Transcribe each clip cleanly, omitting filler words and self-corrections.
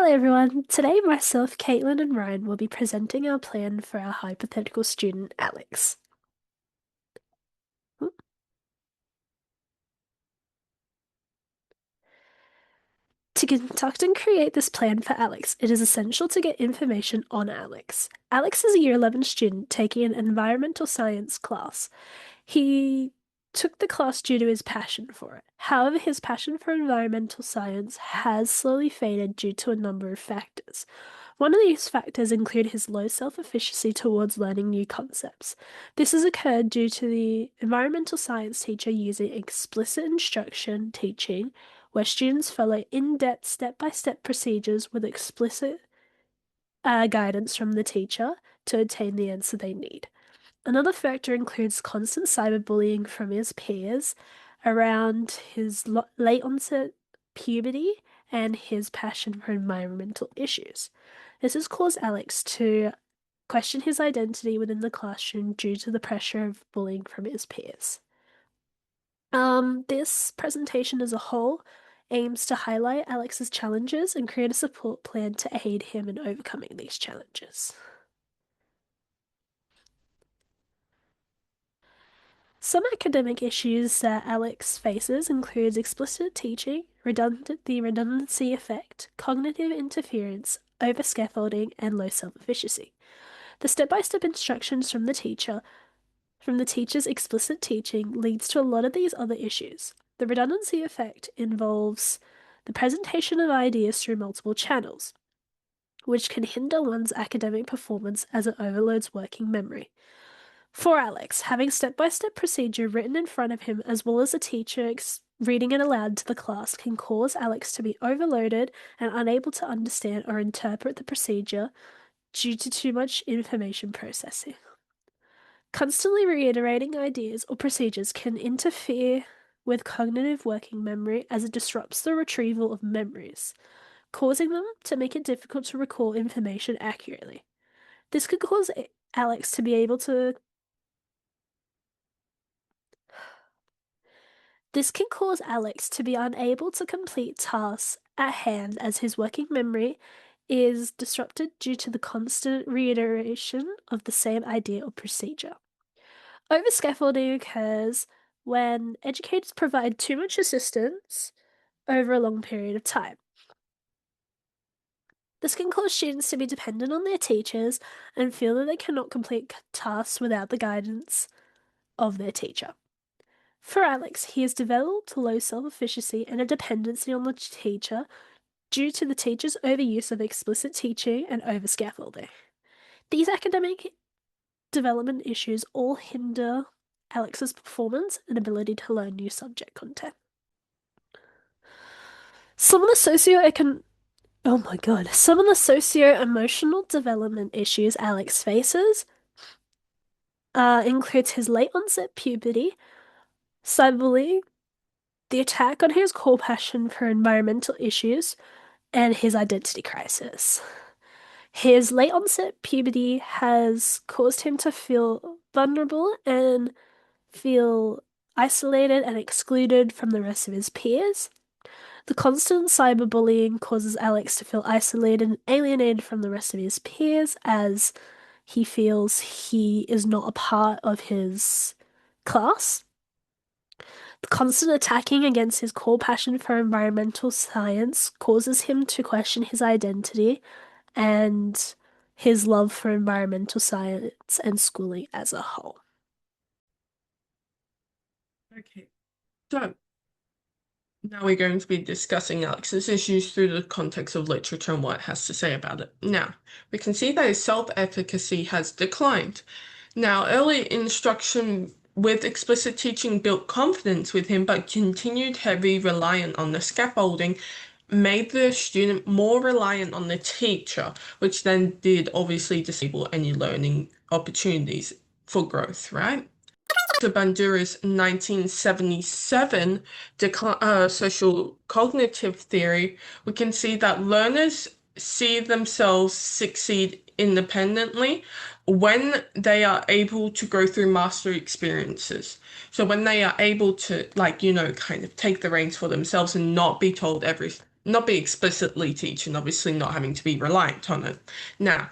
Hello everyone. Today myself, Caitlin and Ryan will be presenting our plan for our hypothetical student Alex. To conduct and create this plan for Alex, it is essential to get information on Alex. Alex is a Year 11 student taking an environmental science class. He took the class due to his passion for it. However, his passion for environmental science has slowly faded due to a number of factors. One of these factors include his low self-efficacy towards learning new concepts. This has occurred due to the environmental science teacher using explicit instruction teaching, where students follow in-depth step-by-step procedures with explicit guidance from the teacher to attain the answer they need. Another factor includes constant cyberbullying from his peers around his late onset puberty and his passion for environmental issues. This has caused Alex to question his identity within the classroom due to the pressure of bullying from his peers. This presentation as a whole aims to highlight Alex's challenges and create a support plan to aid him in overcoming these challenges. Some academic issues that Alex faces includes explicit teaching, the redundancy effect, cognitive interference, over-scaffolding, and low self-efficacy. The step-by-step instructions from the teacher's explicit teaching leads to a lot of these other issues. The redundancy effect involves the presentation of ideas through multiple channels, which can hinder one's academic performance as it overloads working memory. For Alex, having step-by-step procedure written in front of him as well as a teacher reading it aloud to the class can cause Alex to be overloaded and unable to understand or interpret the procedure due to too much information processing. Constantly reiterating ideas or procedures can interfere with cognitive working memory as it disrupts the retrieval of memories, causing them to make it difficult to recall information accurately. This could cause Alex to be able to This can cause Alex to be unable to complete tasks at hand as his working memory is disrupted due to the constant reiteration of the same idea or procedure. Over-scaffolding occurs when educators provide too much assistance over a long period of time. This can cause students to be dependent on their teachers and feel that they cannot complete tasks without the guidance of their teacher. For Alex, he has developed low self-efficacy and a dependency on the teacher due to the teacher's overuse of explicit teaching and over-scaffolding. These academic development issues all hinder Alex's performance and ability to learn new subject content. Some of the socio-emotional development issues Alex faces includes his late onset puberty, cyberbullying, the attack on his core passion for environmental issues, and his identity crisis. His late onset puberty has caused him to feel vulnerable and feel isolated and excluded from the rest of his peers. The constant cyberbullying causes Alex to feel isolated and alienated from the rest of his peers as he feels he is not a part of his class. The constant attacking against his core passion for environmental science causes him to question his identity and his love for environmental science and schooling as a whole. Okay, so now we're going to be discussing Alex's issues through the context of literature and what it has to say about it. Now, we can see that his self-efficacy has declined. Now, early instruction with explicit teaching built confidence with him, but continued heavy reliance on the scaffolding made the student more reliant on the teacher, which then did obviously disable any learning opportunities for growth, right? To Bandura's 1977 social cognitive theory, we can see that learners see themselves succeed independently when they are able to go through mastery experiences. So when they are able to, like, kind of take the reins for themselves and not be told everything. not be explicitly teaching, obviously not having to be reliant on it. Now,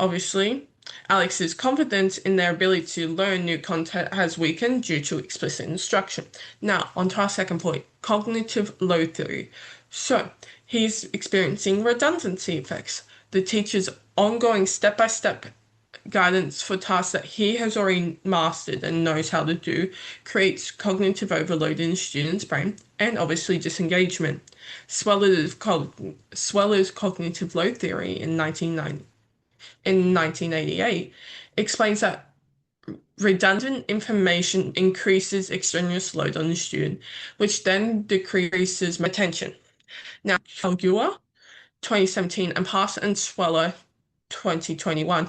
obviously, Alex's confidence in their ability to learn new content has weakened due to explicit instruction. Now, on to our second point, cognitive load theory. So, he's experiencing redundancy effects. The teacher's ongoing step-by-step guidance for tasks that he has already mastered and knows how to do creates cognitive overload in the student's brain and obviously disengagement. Sweller's cognitive load theory in 1988 explains that redundant information increases extraneous load on the student, which then decreases attention. Now, Chalgua, 2017, and Pass and Sweller, 2021,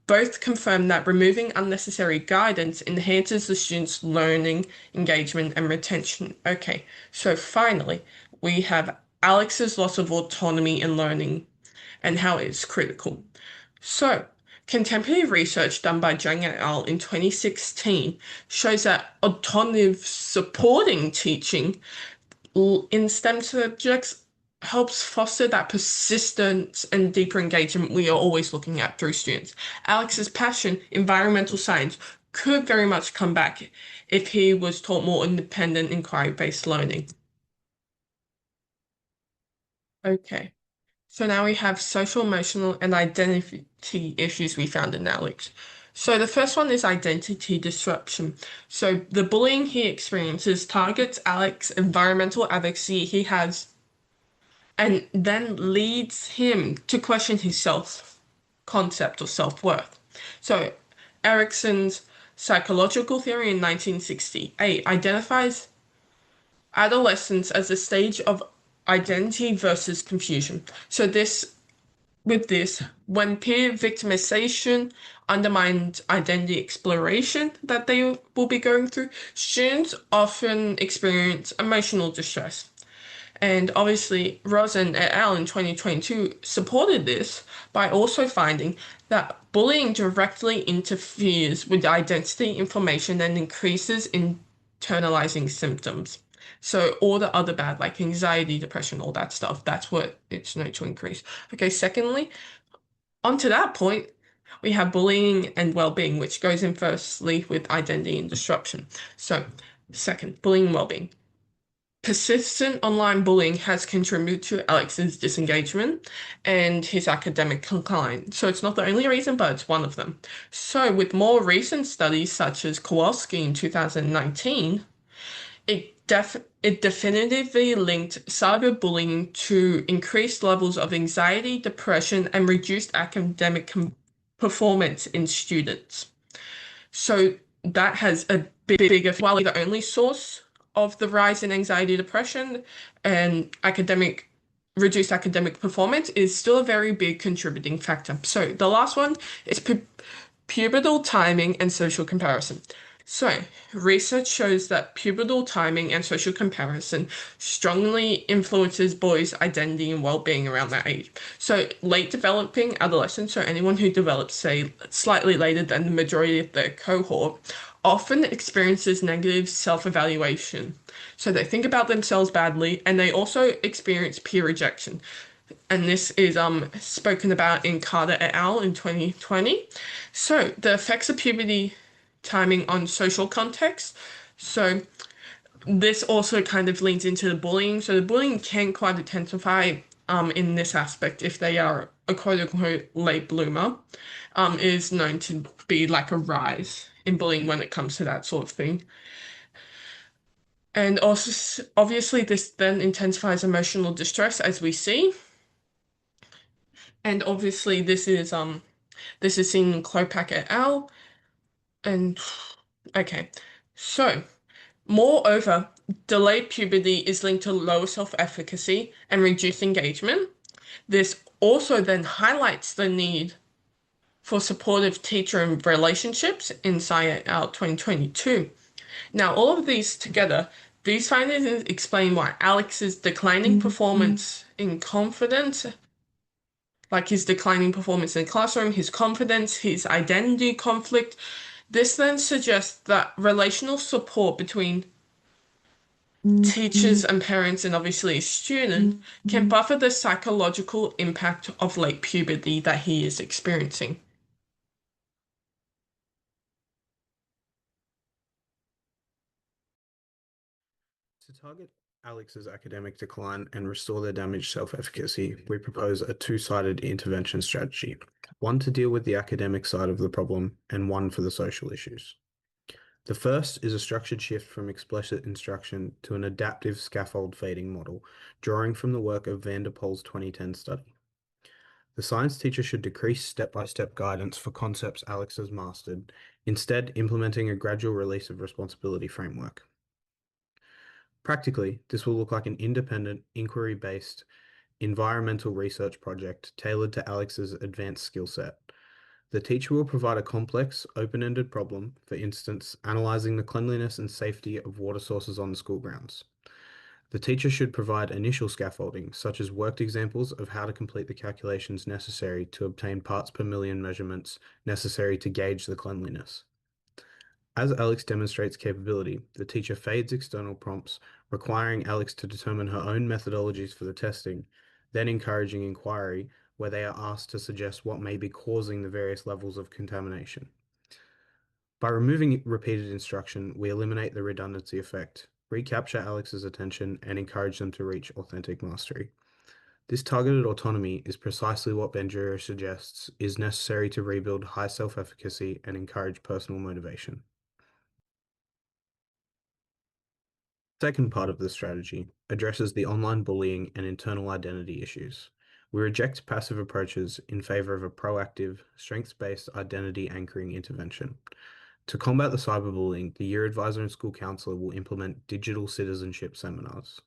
both confirm that removing unnecessary guidance enhances the student's learning, engagement, and retention. Okay, so finally, we have Alex's loss of autonomy in learning and how it's critical. So, contemporary research done by Zhang et al. In 2016 shows that autonomous supporting teaching in STEM subjects helps foster that persistence and deeper engagement we are always looking at through students. Alex's passion, environmental science, could very much come back if he was taught more independent inquiry-based learning. Okay, so now we have social, emotional, and identity issues we found in Alex. So the first one is identity disruption. So the bullying he experiences targets Alex's environmental advocacy he has and then leads him to question his self-concept or self-worth. So Erickson's psychological theory in 1968 identifies adolescence as a stage of identity versus confusion. So this, when peer victimization undermines identity exploration that they will be going through, students often experience emotional distress. And obviously, Rosen et al. In 2022 supported this by also finding that bullying directly interferes with identity information and increases internalizing symptoms. So all the other bad, like anxiety, depression, all that stuff, that's what it's known to increase. Okay, secondly, onto that point, we have bullying and well-being, which goes in firstly with identity and disruption. So, second, bullying and well-being. Persistent online bullying has contributed to Alex's disengagement and his academic decline. So it's not the only reason, but it's one of them. So with more recent studies such as Kowalski in 2019, it definitively linked cyberbullying to increased levels of anxiety, depression, and reduced academic performance in students. So that has a big effect. While the only source of the rise in anxiety, depression, and reduced academic performance is still a very big contributing factor. So the last one is pubertal timing and social comparison. So, research shows that pubertal timing and social comparison strongly influences boys' identity and well-being around that age. So, late developing adolescents, or anyone who develops, say, slightly later than the majority of their cohort, often experiences negative self-evaluation. So, they think about themselves badly, and they also experience peer rejection. And this is spoken about in Carter et al. In 2020. So, the effects of puberty timing on social context. So this also kind of leads into the bullying. So the bullying can quite intensify in this aspect if they are a quote unquote late bloomer. Is known to be like a rise in bullying when it comes to that sort of thing. And also, obviously, this then intensifies emotional distress as we see. And obviously, this is seen in Klopak et al. And okay, so moreover, delayed puberty is linked to lower self-efficacy and reduced engagement. This also then highlights the need for supportive teacher and relationships in Sci Out 2022. Now, all of these together, these findings explain why Alex's declining performance in confidence, like his declining performance in the classroom, his confidence, his identity conflict. This then suggests that relational support between Teachers and parents, and obviously a student, can buffer the psychological impact of late puberty that he is experiencing. To target Alex's academic decline and restore their damaged self-efficacy, we propose a two-sided intervention strategy, one to deal with the academic side of the problem and one for the social issues. The first is a structured shift from explicit instruction to an adaptive scaffold fading model, drawing from the work of Van der Poel's 2010 study. The science teacher should decrease step-by-step guidance for concepts Alex has mastered, instead implementing a gradual release of responsibility framework. Practically, this will look like an independent, inquiry-based environmental research project tailored to Alex's advanced skill set. The teacher will provide a complex, open-ended problem, for instance, analyzing the cleanliness and safety of water sources on the school grounds. The teacher should provide initial scaffolding, such as worked examples of how to complete the calculations necessary to obtain parts per million measurements necessary to gauge the cleanliness. As Alex demonstrates capability, the teacher fades external prompts, requiring Alex to determine her own methodologies for the testing, then encouraging inquiry, where they are asked to suggest what may be causing the various levels of contamination. By removing repeated instruction, we eliminate the redundancy effect, recapture Alex's attention, and encourage them to reach authentic mastery. This targeted autonomy is precisely what Benjura suggests is necessary to rebuild high self-efficacy and encourage personal motivation. Second part of the strategy addresses the online bullying and internal identity issues. We reject passive approaches in favor of a proactive, strengths-based identity anchoring intervention. To combat the cyberbullying, the year advisor and school counselor will implement digital citizenship seminars.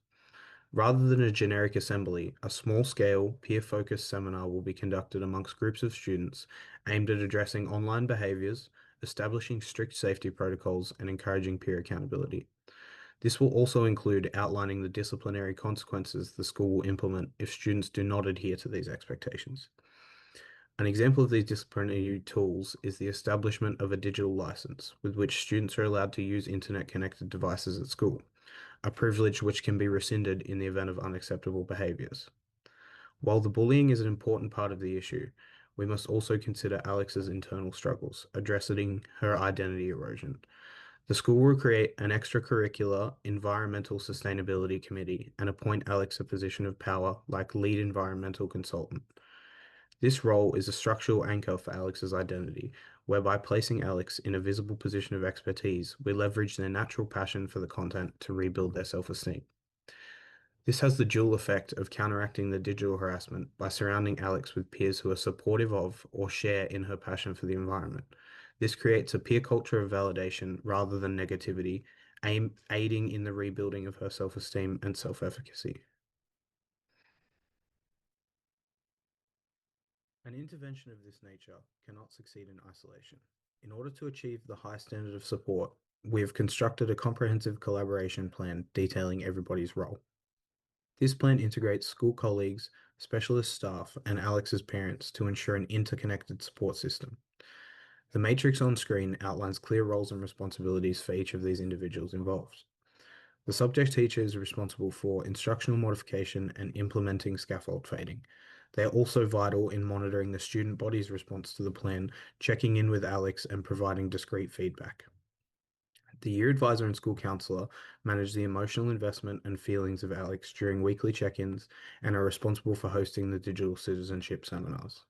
Rather than a generic assembly, a small-scale, peer-focused seminar will be conducted amongst groups of students aimed at addressing online behaviors, establishing strict safety protocols, and encouraging peer accountability. This will also include outlining the disciplinary consequences the school will implement if students do not adhere to these expectations. An example of these disciplinary tools is the establishment of a digital license, with which students are allowed to use internet-connected devices at school, a privilege which can be rescinded in the event of unacceptable behaviors. While the bullying is an important part of the issue, we must also consider Alex's internal struggles, addressing her identity erosion. The school will create an extracurricular environmental sustainability committee and appoint Alex a position of power like lead environmental consultant. This role is a structural anchor for Alex's identity, whereby placing Alex in a visible position of expertise, we leverage their natural passion for the content to rebuild their self-esteem. This has the dual effect of counteracting the digital harassment by surrounding Alex with peers who are supportive of or share in her passion for the environment. This creates a peer culture of validation rather than negativity, aiding in the rebuilding of her self-esteem and self-efficacy. An intervention of this nature cannot succeed in isolation. In order to achieve the high standard of support, we have constructed a comprehensive collaboration plan detailing everybody's role. This plan integrates school colleagues, specialist staff, and Alex's parents to ensure an interconnected support system. The matrix on screen outlines clear roles and responsibilities for each of these individuals involved. The subject teacher is responsible for instructional modification and implementing scaffold fading. They are also vital in monitoring the student body's response to the plan, checking in with Alex, and providing discrete feedback. The year advisor and school counselor manage the emotional investment and feelings of Alex during weekly check-ins and are responsible for hosting the digital citizenship seminars.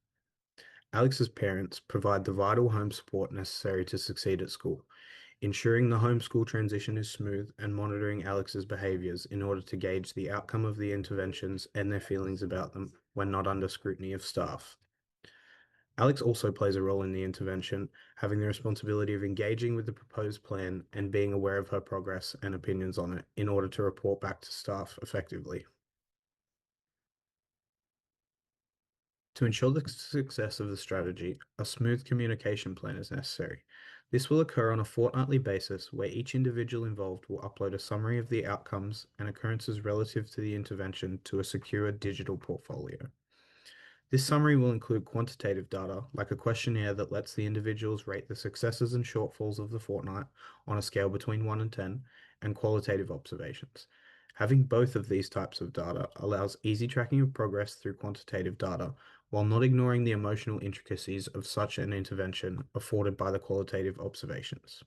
Alex's parents provide the vital home support necessary to succeed at school, ensuring the homeschool transition is smooth and monitoring Alex's behaviors in order to gauge the outcome of the interventions and their feelings about them when not under scrutiny of staff. Alex also plays a role in the intervention, having the responsibility of engaging with the proposed plan and being aware of her progress and opinions on it in order to report back to staff effectively. To ensure the success of the strategy, a smooth communication plan is necessary. This will occur on a fortnightly basis where each individual involved will upload a summary of the outcomes and occurrences relative to the intervention to a secure digital portfolio. This summary will include quantitative data, like a questionnaire that lets the individuals rate the successes and shortfalls of the fortnight on a scale between 1 and 10, and qualitative observations. Having both of these types of data allows easy tracking of progress through quantitative data, while not ignoring the emotional intricacies of such an intervention afforded by the qualitative observations.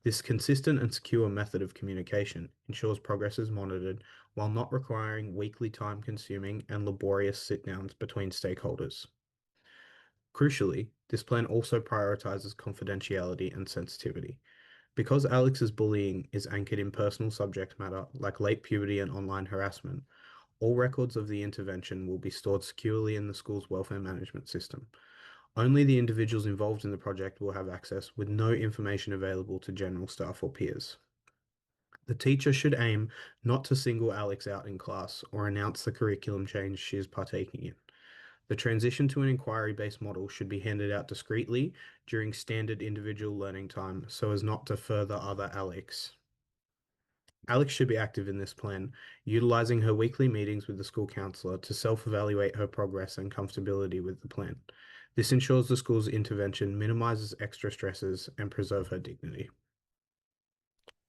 This consistent and secure method of communication ensures progress is monitored while not requiring weekly time-consuming and laborious sit-downs between stakeholders. Crucially, this plan also prioritizes confidentiality and sensitivity. Because Alex's bullying is anchored in personal subject matter like late puberty and online harassment, all records of the intervention will be stored securely in the school's welfare management system. Only the individuals involved in the project will have access, with no information available to general staff or peers. The teacher should aim not to single Alex out in class or announce the curriculum change she is partaking in. The transition to an inquiry-based model should be handed out discreetly during standard individual learning time so as not to further other Alex. Alex should be active in this plan, utilizing her weekly meetings with the school counselor to self-evaluate her progress and comfortability with the plan. This ensures the school's intervention minimizes extra stresses and preserve her dignity.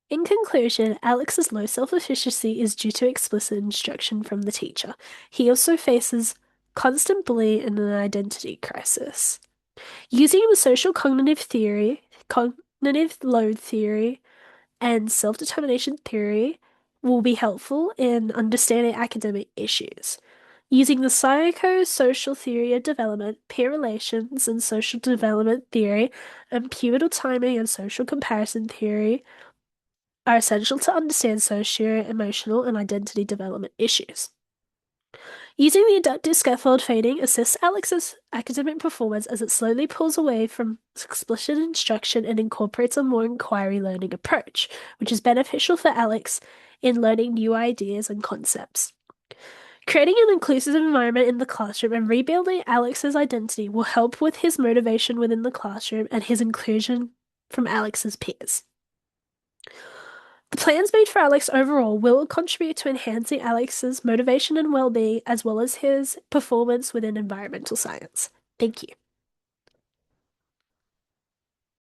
In conclusion, Alex's low self-efficacy is due to explicit instruction from the teacher. He also faces constant bullying and an identity crisis. Using the social cognitive theory, cognitive load theory, and self-determination theory will be helpful in understanding academic issues. Using the psychosocial theory of development, peer relations and social development theory, and pubertal timing and social comparison theory are essential to understand socio-emotional and identity development issues. Using the inductive scaffold fading assists Alex's academic performance as it slowly pulls away from explicit instruction and incorporates a more inquiry learning approach, which is beneficial for Alex in learning new ideas and concepts. Creating an inclusive environment in the classroom and rebuilding Alex's identity will help with his motivation within the classroom and his inclusion from Alex's peers. The plans made for Alex overall will contribute to enhancing Alex's motivation and well-being, as well as his performance within environmental science. Thank you.